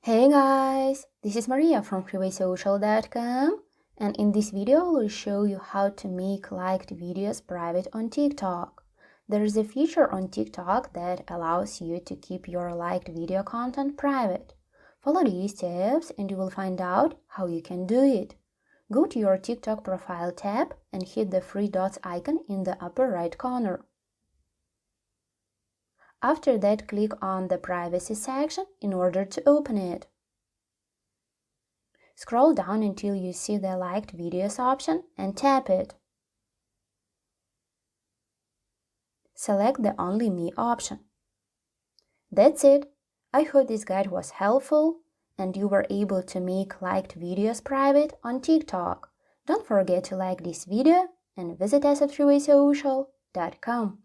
Hey guys, this is Maria from freewaysocial.com, and in this video I will show you how to make liked videos private on TikTok. There is a feature on TikTok that allows you to keep your liked video content private. Follow these steps and you will find out how you can do it. Go to your TikTok profile tab and hit the three dots icon in the upper right corner. After that, click on the privacy section in order to open it. Scroll down until you see the liked videos option and tap it. Select the Only Me option. That's it. I hope this guide was helpful and you were able to make liked videos private on TikTok. Don't forget to like this video and visit us at freewaysocial.com.